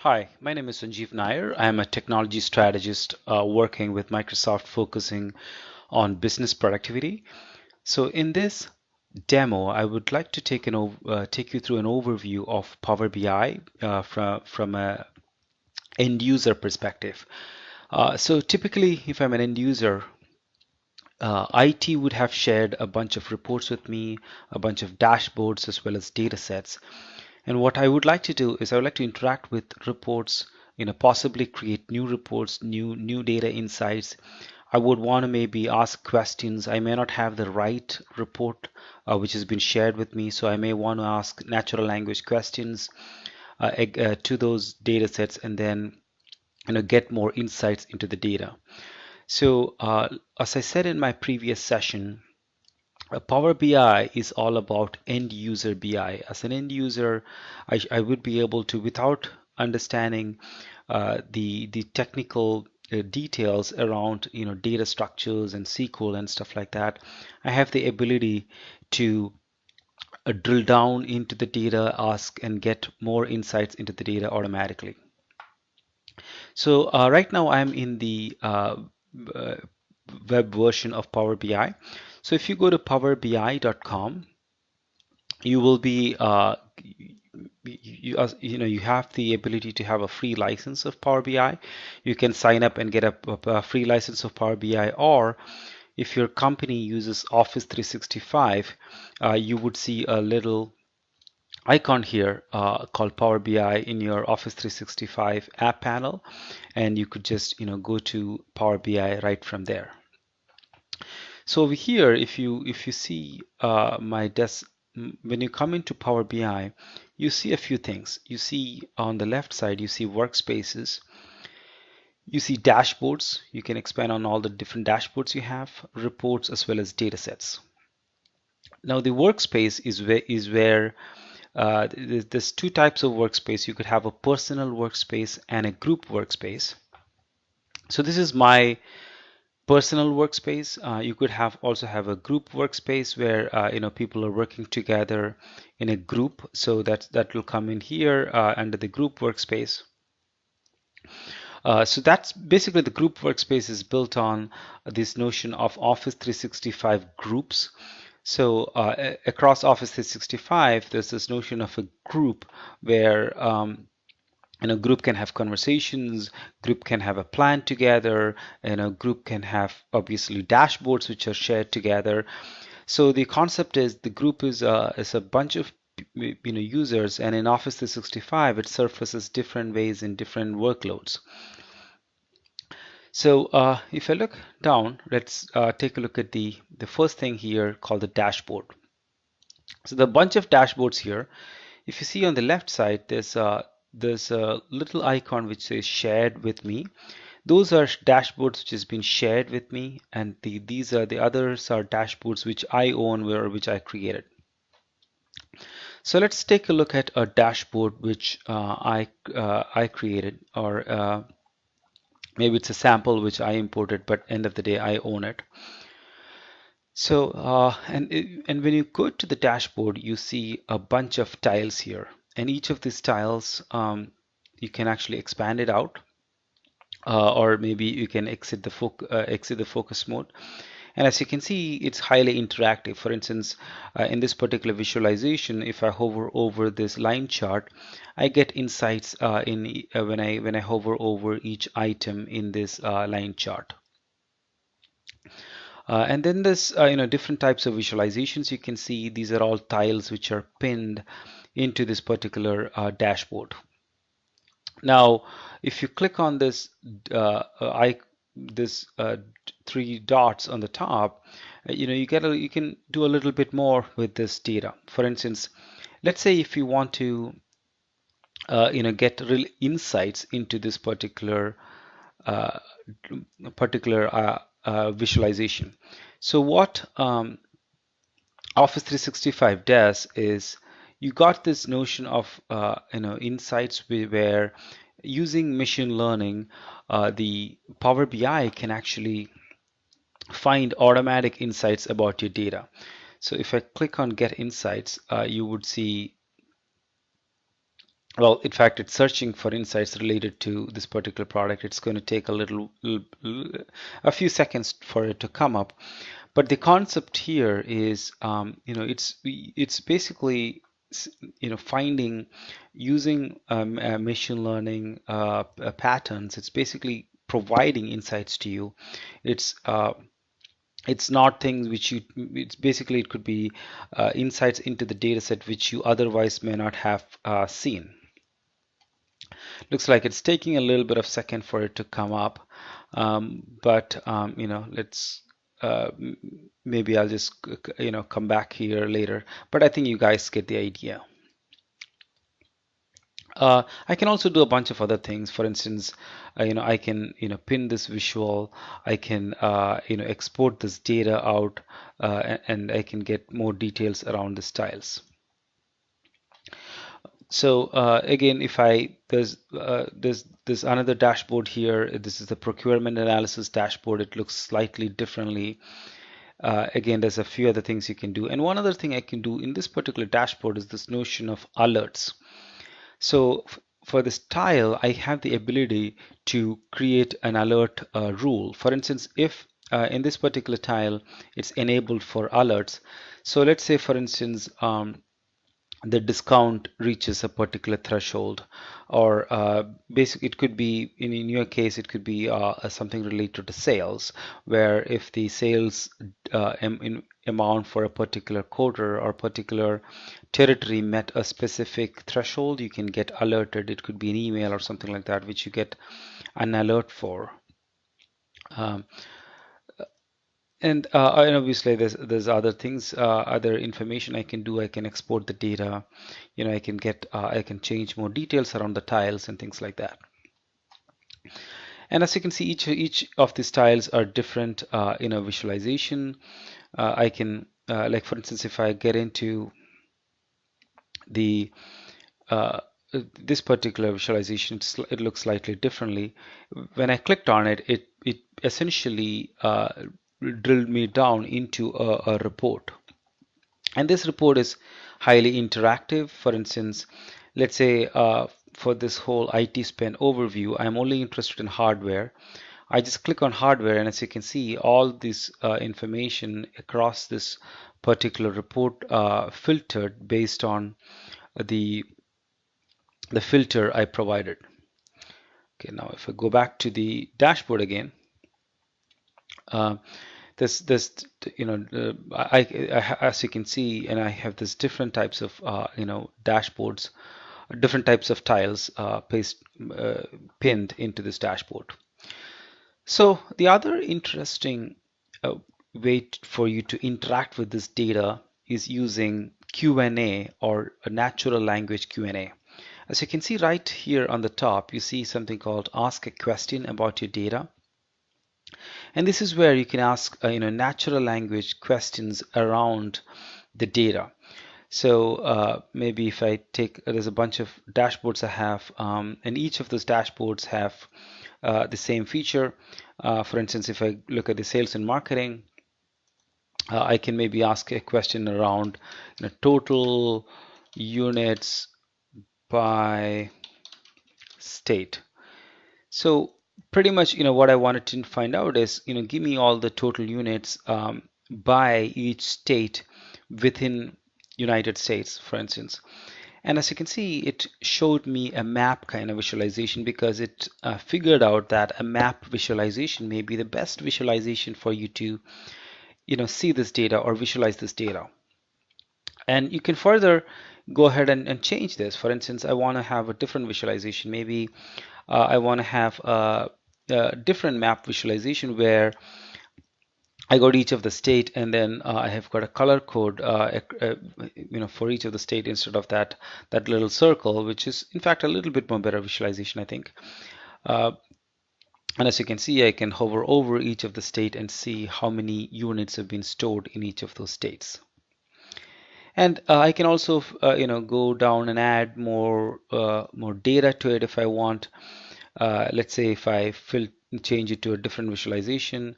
Hi, my name is Sanjeev Nair. I am a technology strategist working with Microsoft focusing on business productivity. So in this demo, I would like to take you through an overview of Power BI from a end user perspective. So typically, if I'm an end user, IT would have shared a bunch of reports with me, a bunch of dashboards, as well as data sets. And what I would like to do is I would like to interact with reports, possibly create new reports, new data insights. I would want to maybe ask questions. I may not have the right report which has been shared with me, so I may want to ask natural language questions to those data sets and then get more insights into the data. So as I said in my previous session, Power BI is all about end user BI. As an end user, I would be able to, without understanding the technical details around data structures and SQL and stuff like that, I have the ability to drill down into the data, ask and get more insights into the data automatically. So right now I'm in the uh, web version of Power BI. So if you go to powerbi.com, you will be you have the ability to have a free license of Power BI. You can sign up and get a free license of Power BI, or if your company uses Office 365, you would see a little icon here called Power BI in your Office 365 app panel, and you could just go to Power BI right from there. So over here, if you see my desk, when you come into Power BI, you see a few things. You see on the left side, you see workspaces, you see dashboards. You can expand on all the different dashboards you have, reports, as well as data sets. Now the workspace is where there's two types of workspace. You could have a personal workspace and a group workspace. So this is my personal workspace. You could have also have a group workspace where people are working together in a group. So that will come in here under the group workspace. So that's basically the group workspace is built on this notion of Office 365 groups. So across Office 365, there's this notion of a group where group can have conversations, group can have a plan together, and a group can have obviously dashboards which are shared together. So the concept is the group is a bunch of users, and in Office 365 it surfaces different ways in different workloads. So if I look down, let's take a look at the first thing here called the dashboard. So the bunch of dashboards here, if you see on the left side, there's a little icon which says shared with me. Those are dashboards which has been shared with me, and the others are dashboards which I own or which I created. So let's take a look at a dashboard which I created, or maybe it's a sample which I imported, but end of the day I own it. So and when you go to the dashboard, you see a bunch of tiles here, and each of these tiles you can actually expand it out, or maybe you can exit the focus mode. And as you can see, it's highly interactive. For instance, in this particular visualization, if I hover over this line chart, I get insights when I hover over each item in this line chart. And then there's different types of visualizations. You can see these are all tiles which are pinned into this particular dashboard. Now, if you click on this this three dots on the top, you can do a little bit more with this data. For instance, let's say if you want to get real insights into this uh, particular visualization. So what Office 365 does is you got this notion of insights where using machine learning, the Power BI can actually find automatic insights about your data. So if I click on Get Insights, you would see well, in fact, it's searching for insights related to this particular product. It's going to take a few seconds for it to come up. But the concept here is, it's basically, finding using machine learning patterns. It's basically providing insights to you. It's it's not things which you, it's basically, it could be insights into the data set which you otherwise may not have seen. Looks like it's taking a little bit of second for it to come up, but let's maybe I'll just come back here later. But I think you guys get the idea. I can also do a bunch of other things. For instance, I can pin this visual. I can export this data out, and I can get more details around the styles. So again, if I there's another dashboard here. This is the procurement analysis dashboard. It looks slightly differently. Again, there's a few other things you can do. And one other thing I can do in this particular dashboard is this notion of alerts. So for this tile, I have the ability to create an alert rule. For instance, if in this particular tile, it's enabled for alerts. So let's say, for instance, the discount reaches a particular threshold, or basically it could be, in your case, it could be something related to sales, where if the sales amount for a particular quarter or particular territory met a specific threshold, you can get alerted. It could be an email or something like that, which you get an alert for. Um, and obviously there's other things, other information I can do. I can export the data. I can get I can change more details around the tiles and things like that. And as you can see, each of these tiles are different in a visualization. I can like, for instance, if I get into the this particular visualization, it looks slightly differently. When I clicked on it, it essentially drilled me down into a report. And this report is highly interactive. For instance, let's say for this whole IT spend overview, I'm only interested in hardware. I just click on hardware, and as you can see, all this information across this particular report filtered based on the filter I provided. Okay, now if I go back to the dashboard again, uh, this as you can see, and I have this different types of dashboards, different types of tiles pinned into this dashboard. So the other interesting way for you to interact with this data is using Q&A, or a natural language Q&A. As you can see right here on the top, you see something called ask a question about your data. And this is where you can ask natural language questions around the data. So maybe if I take, there's a bunch of dashboards I have, and each of those dashboards have the same feature. For instance, if I look at the sales and marketing, I can maybe ask a question around total units by state. So pretty much, what I wanted to find out is, give me all the total units by each state within United States, for instance. And as you can see, it showed me a map kind of visualization, because it figured out that a map visualization may be the best visualization for you to, see this data or visualize this data. And you can further go ahead and change this. For instance, I want to have a different visualization. Maybe I want to have a different map visualization where I got each of the state, and then I have got a color code, for each of the state, instead of that little circle, which is in fact a little bit more better visualization, I think. And as you can see, I can hover over each of the state and see how many units have been stored in each of those states. And I can also, go down and add more data to it if I want. Let's say if I change it to a different visualization,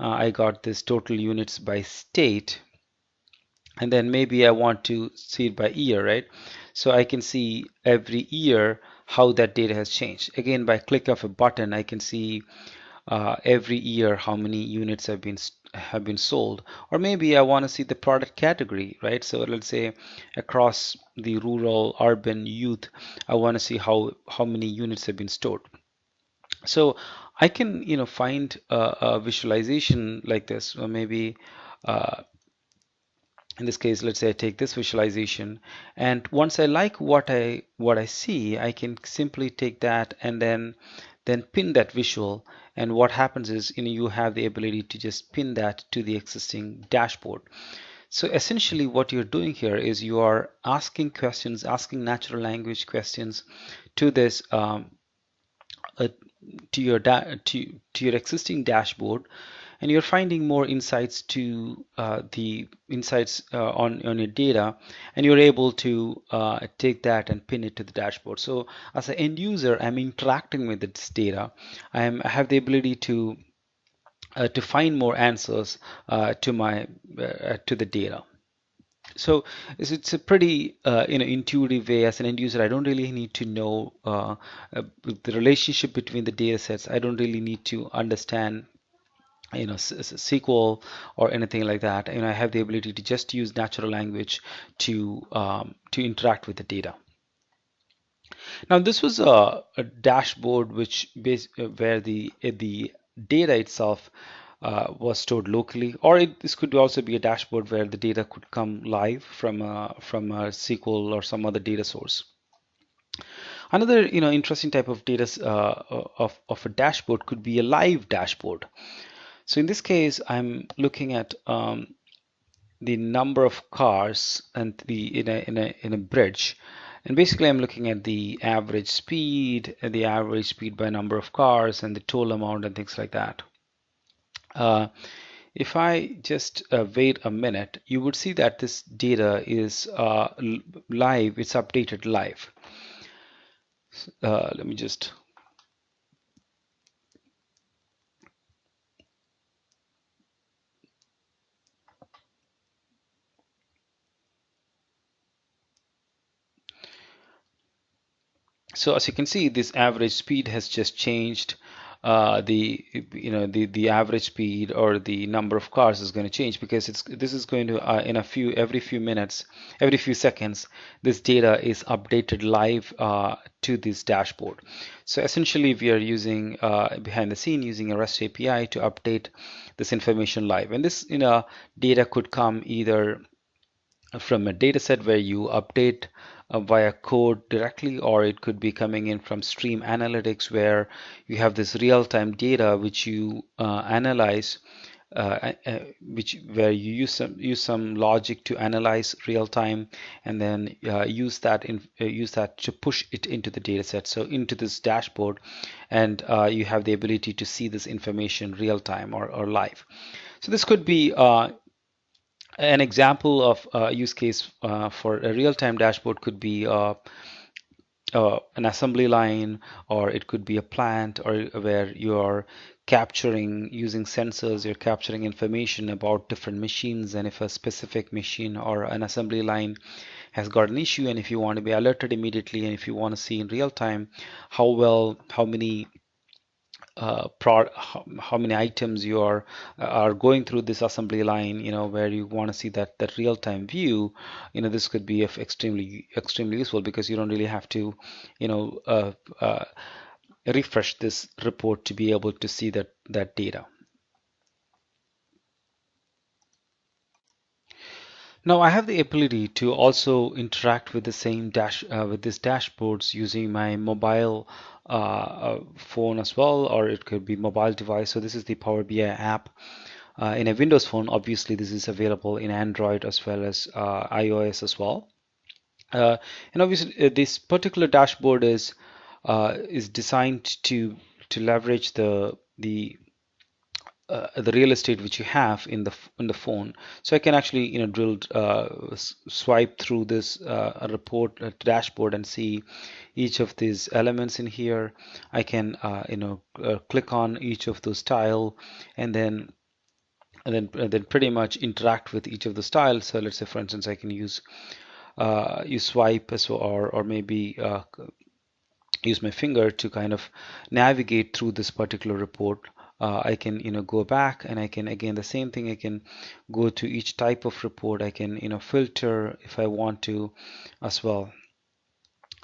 I got this total units by state. and then maybe I want to see it by year, right? So I can see every year how that data has changed. Again, by click of a button, I can see every year how many units have been sold. Or maybe I want to see the product category, right? So let's say across the rural, urban, youth, I want to see how many units have been stored. So I can, find a visualization like this, or maybe uh, in this case, let's say I take this visualization, and once I like what I see, I can simply take that and then pin that visual. And what happens is, you have the ability to just pin that to the existing dashboard. So essentially what you're doing here is you are asking questions, asking natural language questions to this uh, to your existing dashboard, and you're finding more insights to the insights on your data, and you're able to take that and pin it to the dashboard. So as an end user, I'm interacting with this data. I have the ability to find more answers to the data. So it's a pretty intuitive way. As an end user, I don't really need to know the relationship between the data sets. I don't really need to understand SQL or anything like that. I have the ability to just use natural language to interact with the data. Now this was a dashboard where the data itself was stored locally, or this could also be a dashboard where the data could come live from a SQL or some other data source. Another interesting type of data of a dashboard could be a live dashboard. So in this case, I'm looking at the number of cars and in a bridge, and basically I'm looking at the average speed, by number of cars, and the toll amount and things like that. Uh, if I just wait a minute, you would see that this data is live. It's updated live. Let me just So as you can see, this average speed has just changed. The average speed or the number of cars is going to change, because this is going to in every few minutes, every few seconds, this data is updated live to this dashboard. So essentially, we are using behind the scene using a REST API to update this information live, and this data could come either from a data set where you update via code directly, or it could be coming in from stream analytics where you have this real-time data which you analyze, which where you use some logic to analyze real time, and then use that to push it into the data set, so into this dashboard, and you have the ability to see this information real time or live. So this could be an example of a use case for a real-time dashboard could be an assembly line, or it could be a plant, or where you are capturing using sensors, you're capturing information about different machines, and if a specific machine or an assembly line has got an issue, and if you want to be alerted immediately, and if you want to see in real time how many how many items you are going through this assembly line, where you want to see that real-time view, this could be of extremely useful, because you don't really have to, you know, uh, uh, refresh this report to be able to see that data. Now I have the ability to also interact with the same with these dashboards using my mobile phone as well, or it could be mobile device. So this is the Power BI app in a Windows phone. Obviously, this is available in Android as well as iOS as well. Uh, and obviously, this particular dashboard is designed to leverage the real estate which you have in the phone. So I can actually swipe through this report dashboard and see each of these elements in here. I can click on each of those tile, and then and then pretty much interact with each of the styles. So let's say, for instance, I can use swipe as well, or maybe use my finger to kind of navigate through this particular report. I can go back, and I can, again, the same thing, I can go to each type of report. I can filter if I want to as well.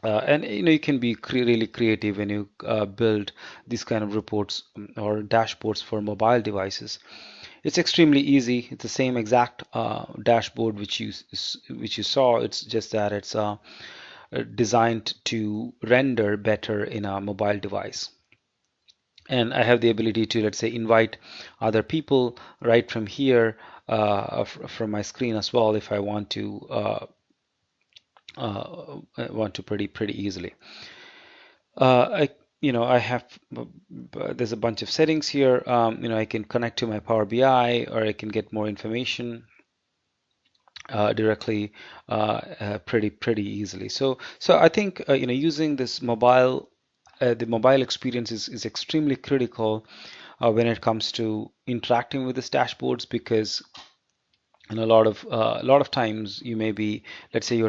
And you can be really creative when you build these kind of reports, or dashboards for mobile devices. It's extremely easy. It's the same exact dashboard which you saw. It's just that it's designed to render better in a mobile device. And I have the ability to, let's say, invite other people right from here, from my screen as well, if I want to pretty easily. I have there's a bunch of settings here. I can connect to my Power BI, or I can get more information directly, pretty easily. So I think using this the mobile experience is extremely critical when it comes to interacting with these dashboards, because a lot of times you may be, let's say, you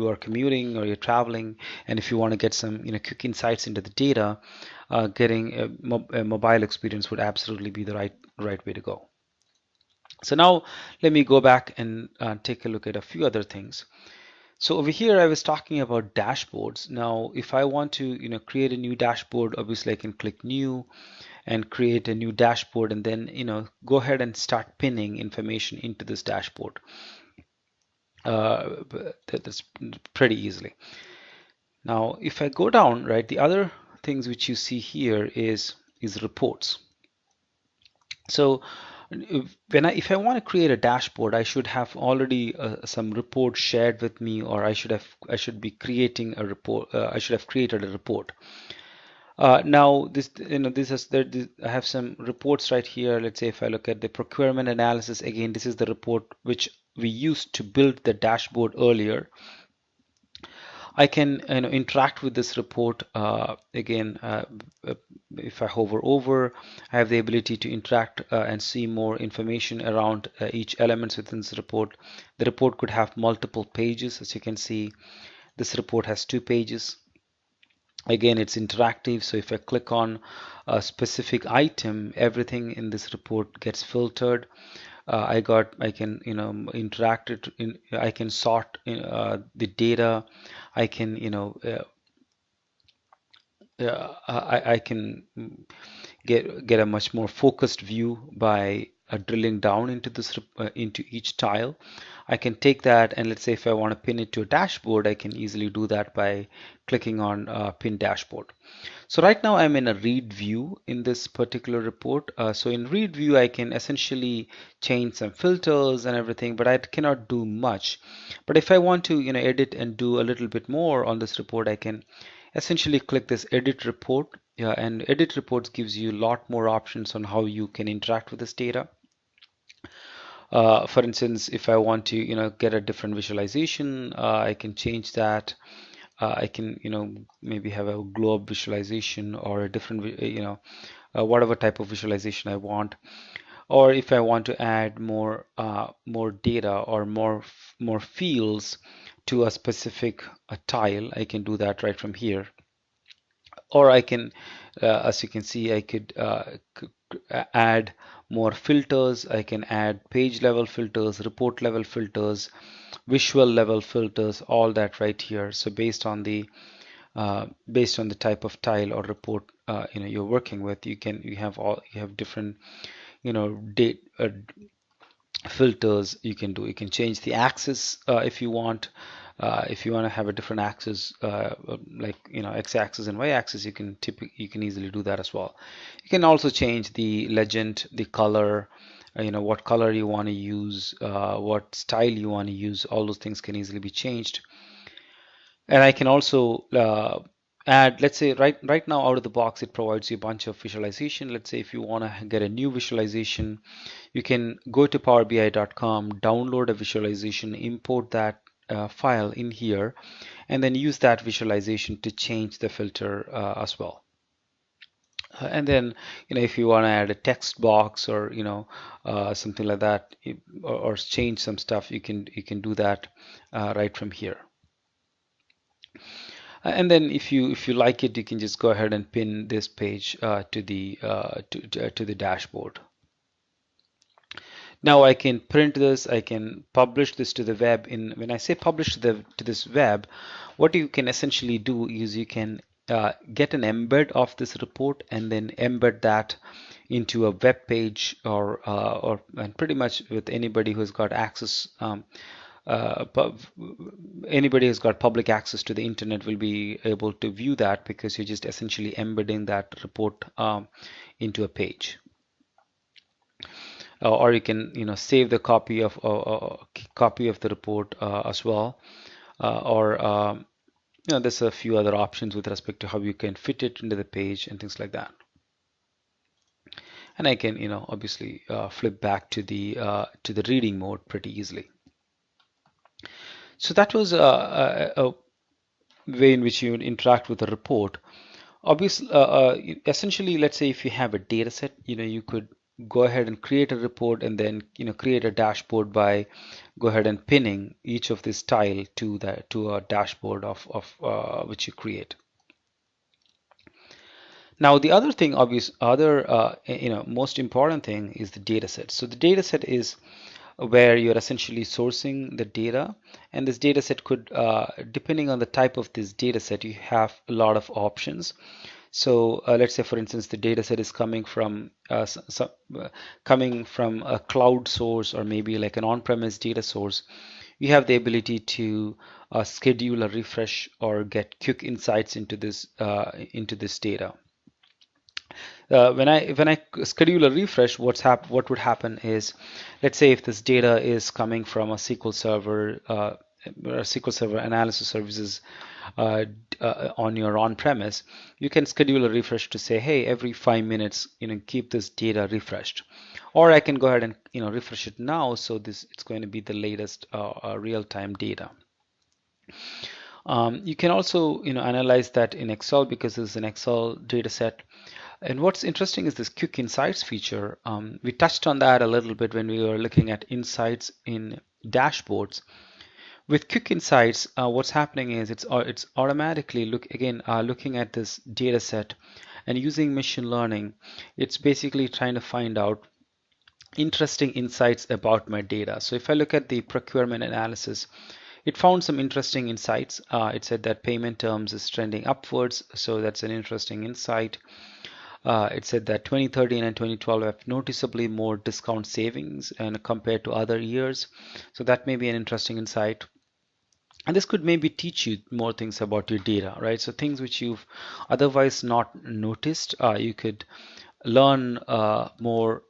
are commuting or you're traveling, and if you want to get some quick insights into the data, getting a mobile experience would absolutely be the right way to go. So now let me go back and take a look at a few other things. So over here I was talking about dashboards. Now if I want to create a new dashboard, obviously I can click new and create a new dashboard, and then go ahead and start pinning information into this dashboard. That's pretty easily. Now if I go down, right, the other things which you see here is reports. So if I want to create a dashboard, I should have already some report shared with me, or I should be creating a report. I should have created a report. Now I have some reports right here. Let's say if I look at the procurement analysis, again, this is the report which we used to build the dashboard earlier. I can interact with this report again. If I hover over, I have the ability to interact and see more information around each element within this report. The report could have multiple pages. As you can see, this report has 2 pages. Again, it's interactive, so if I click on a specific item, everything in this report gets filtered. I can interact it in, I can sort the data. I can I can get a much more focused view by drilling down into into each tile. I can take that, and let's say if I want to pin it to a dashboard, I can easily do that by clicking on pin dashboard. So right now I'm in a read view in this particular report. So in read view, I can essentially change some filters and everything, but I cannot do much. But if I want to edit and do a little bit more on this report, I can essentially click this edit report. Yeah, and edit reports gives you a lot more options on how you can interact with this data. For instance, if I want to get a different visualization, I can change that. I can maybe have a globe visualization, or a different whatever type of visualization I want. Or if I want to add more data, or more fields to a specific tile, I can do that right from here. Or I can, as you can see, I could add more filters. I can add page level filters, report level filters, visual level filters, all that right here. So based on the type of tile or report you're working with, you have different date filters you can do. You can change the axis if you want. If you want to have a different axis, like x-axis and y-axis, you can easily do that as well. You can also change the legend, the color, what color you want to use, what style you want to use. All those things can easily be changed. And I can also add, let's say right now out of the box, it provides you a bunch of visualization. Let's say if you want to get a new visualization, you can go to powerbi.com, download a visualization, import that file in here, and then use that visualization to change the filter as well. And then, if you want to add a text box or, something like that, or change some stuff, you can do that right from here. And then if you like it, you can just go ahead and pin this page to the dashboard. Now I can print this, I can publish this to the web. When I say publish to this web, what you can essentially do is you can get an embed of this report and then embed that into a web page, or and pretty much with anybody who's got access. Uh, Anybody who's got public access to the internet will be able to view that, because you're just essentially embedding that report into a page. Or you can save the copy of the report as well, or there's a few other options with respect to how you can fit it into the page and things like that. And I can obviously flip back to the reading mode pretty easily. So that was a way in which you would interact with a report. Obviously, essentially, let's say if you have a data set, you could go ahead and create a report and then create a dashboard by go ahead and pinning each of this tile to a dashboard of which you create. Now the other thing, most important thing is the data set. So the data set is where you're essentially sourcing the data, and this data set could, depending on the type of this data set, you have a lot of options. So let's say, for instance, the data set is coming from coming from a cloud source, or maybe like an on-premise data source. You have the ability to schedule a refresh or get quick insights into this data. When I schedule a refresh, what would happen is, let's say if this data is coming from a SQL Server analysis services on your on-premise, you can schedule a refresh to say, hey, every 5 minutes, keep this data refreshed. Or I can go ahead and refresh it now, so it's going to be the latest real-time data. You can also analyze that in Excel, because this is an Excel data set. And what's interesting is this quick insights feature. We touched on that a little bit when we were looking at insights in dashboards. With quick insights, what's happening is it's automatically looking at this data set and using machine learning. It's basically trying to find out interesting insights about my data. So if I look at the procurement analysis, it found some interesting insights. It said that payment terms is trending upwards, so that's an interesting insight. It said that 2013 and 2012 have noticeably more discount savings and compared to other years, so that may be an interesting insight. And this could maybe teach you more things about your data, right? So things which you've otherwise not noticed, you could learn more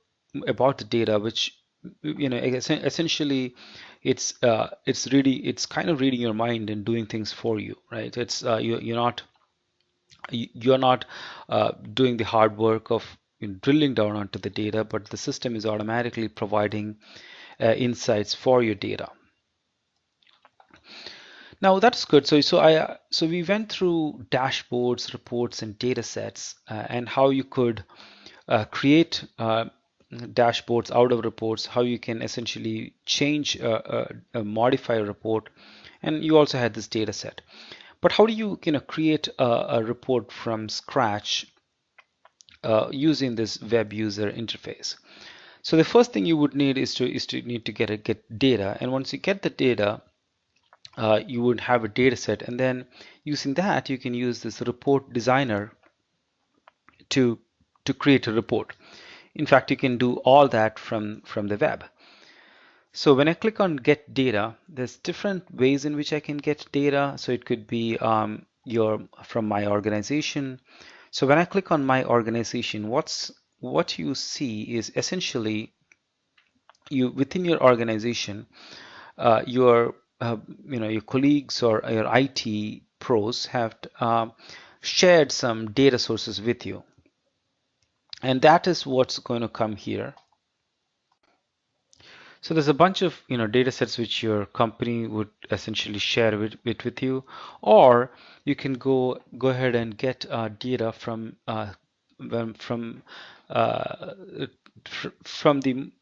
about the data, which essentially it's kind of reading your mind and doing things for you, right? It's you're not doing the hard work of drilling down onto the data, but the system is automatically providing insights for your data. Now that's good. So we went through dashboards, reports, and data sets, and how you could create dashboards out of reports, how you can essentially change modify a report, and you also had this data set. But how do you create a report from scratch using this web user interface? So the first thing you would need is to need to get data, and once you get the data, you would have a data set, and then using that you can use this report designer to create a report. In fact, you can do all that from the web. So when I click on get data, there's different ways in which I can get data. So it could be from my organization. So when I click on my organization, what you see is essentially within your organization, your your colleagues or your IT pros have shared some data sources with you, and that is what's going to come here. So there's a bunch of data sets which your company would essentially share with you, or you can go ahead and get data from uh, from the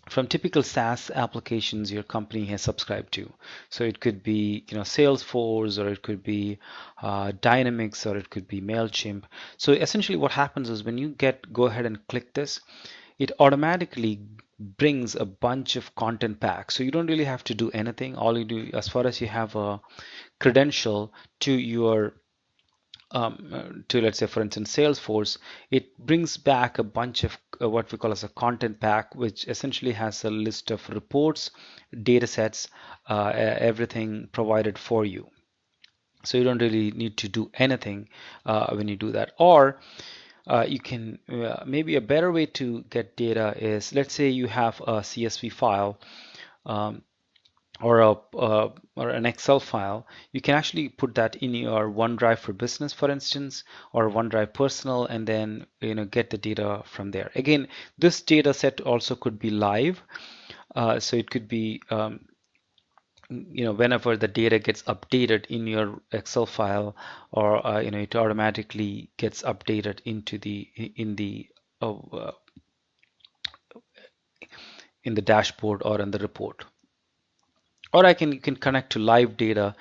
from typical SaaS applications your company has subscribed to. So it could be, Salesforce, or it could be Dynamics, or it could be Mailchimp. So essentially, what happens is when you go ahead and click this, it automatically brings a bunch of content packs. So you don't really have to do anything. All you do, as far as you have a credential to your to, let's say, for instance, Salesforce, it brings back a bunch of what we call as a content pack, which essentially has a list of reports, data sets, everything provided for you. So you don't really need to do anything when you do that. Or you can maybe a better way to get data is, let's say you have a CSV file, um, or an Excel file. You can actually put that in your OneDrive for Business, for instance, or OneDrive Personal, and then get the data from there. Again, this data set also could be live, so it could be whenever the data gets updated in your Excel file, or it automatically gets updated uh, uh, in the dashboard or in the report. Or you can connect to live data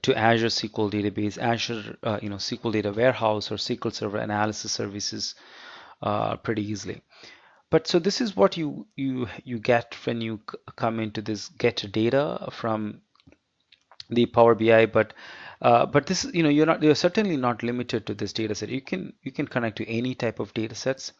to Azure SQL database, Azure SQL data warehouse, or SQL Server analysis services pretty easily. But so this is what you get when you come into this get data from the Power BI. But this, you're certainly not limited to this data set. You can connect to any type of data sets.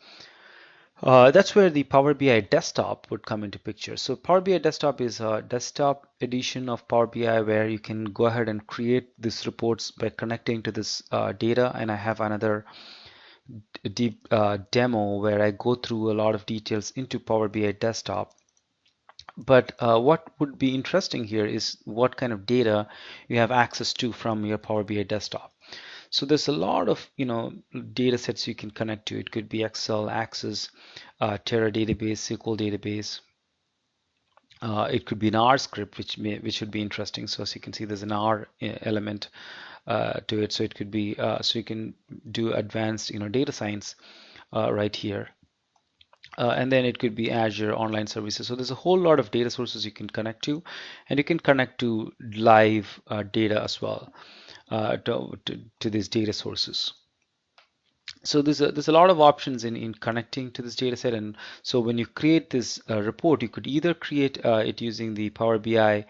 That's where the Power BI desktop would come into picture. So Power BI desktop is a desktop edition of Power BI where you can go ahead and create these reports by connecting to this data. And I have another deep demo where I go through a lot of details into Power BI desktop. But what would be interesting here is what kind of data you have access to from your Power BI desktop. So there's a lot of data sets you can connect to. It could be Excel, Access, Terra database, SQL database. It could be an R script, which would be interesting. So as you can see, there's an R element to it. So it could be so you can do advanced data science right here. And then it could be Azure online services. So there's a whole lot of data sources you can connect to, and you can connect to live data as well to these data sources. So there's a lot of options in connecting to this data set. And so when you create this report, you could either create it using the Power BI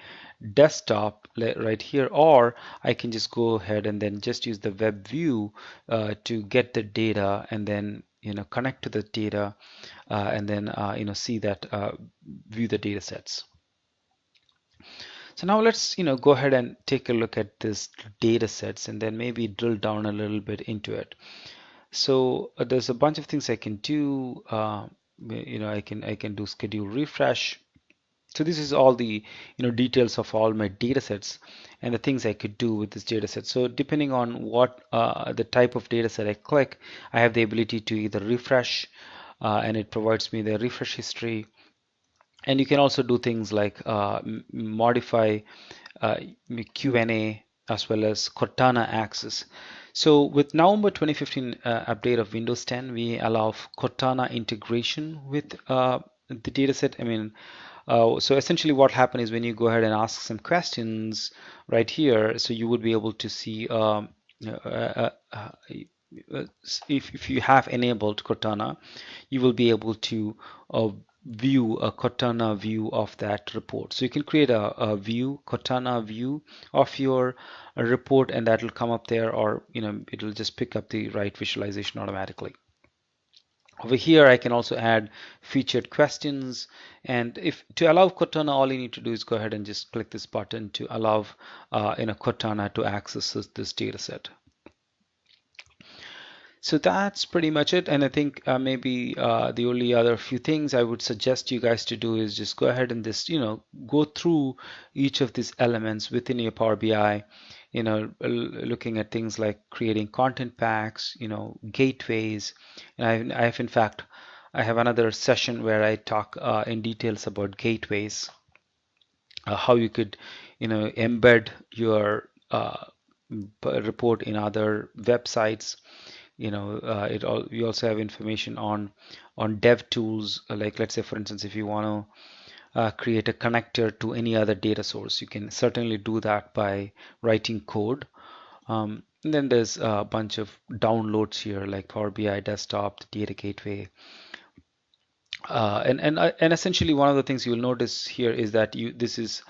desktop right here, or I can just go ahead and then just use the web view to get the data, and then connect to the data, and then see that view the data sets. So now let's go ahead and take a look at this data sets, and then maybe drill down a little bit into it. So there's a bunch of things I can do. I can do schedule refresh. So this is all the details of all my data sets and the things I could do with this data set. So depending on what the type of data set I click, I have the ability to either refresh, and it provides me the refresh history. And you can also do things like modify uh, Q&A, as well as Cortana access. So with November 2015 update of Windows 10, we allow Cortana integration with the dataset. I mean, so essentially what happened is when you go ahead and ask some questions right here, so you would be able to see if you have enabled Cortana, you will be able to view a Cortana view of that report. So you can create a view, Cortana view of your report, and that will come up there, or it'll just pick up the right visualization automatically. Over here, I can also add featured questions, and if to allow Cortana, all you need to do is go ahead and just click this button to allow Cortana to access this data set. So that's pretty much it. And I think maybe the only other few things I would suggest you guys to do is just go ahead and just, go through each of these elements within your Power BI, looking at things like creating content packs, gateways. And I have in fact, I have another session where I talk in details about gateways, how you could, embed your report in other websites, We also have information on dev tools, like let's say for instance, if you want to create a connector to any other data source, you can certainly do that by writing code. And then there's a bunch of downloads here, like Power BI Desktop, the Data Gateway, and essentially one of the things you'll notice here is that this is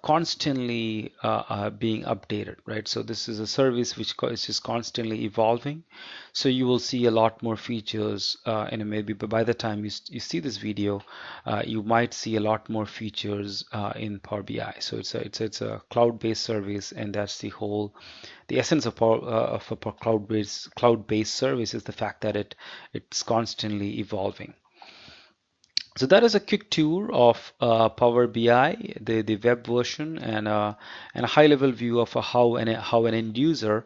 constantly being updated, right? So this is a service which is just constantly evolving. So you will see a lot more features, and maybe by the time you see this video, you might see a lot more features in Power BI. So it's a cloud-based service, and that's the essence of of a cloud-based service is the fact that it's constantly evolving. So that is a quick tour of Power BI, the web version, and a high-level view of how an end user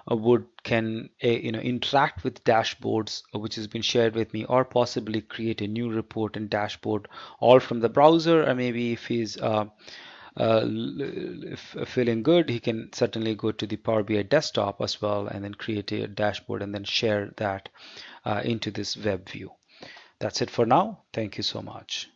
would can interact with dashboards, which has been shared with me, or possibly create a new report and dashboard, all from the browser. Or maybe if he's feeling good, he can certainly go to the Power BI desktop as well, and then create a dashboard and then share that into this web view. That's it for now. Thank you so much.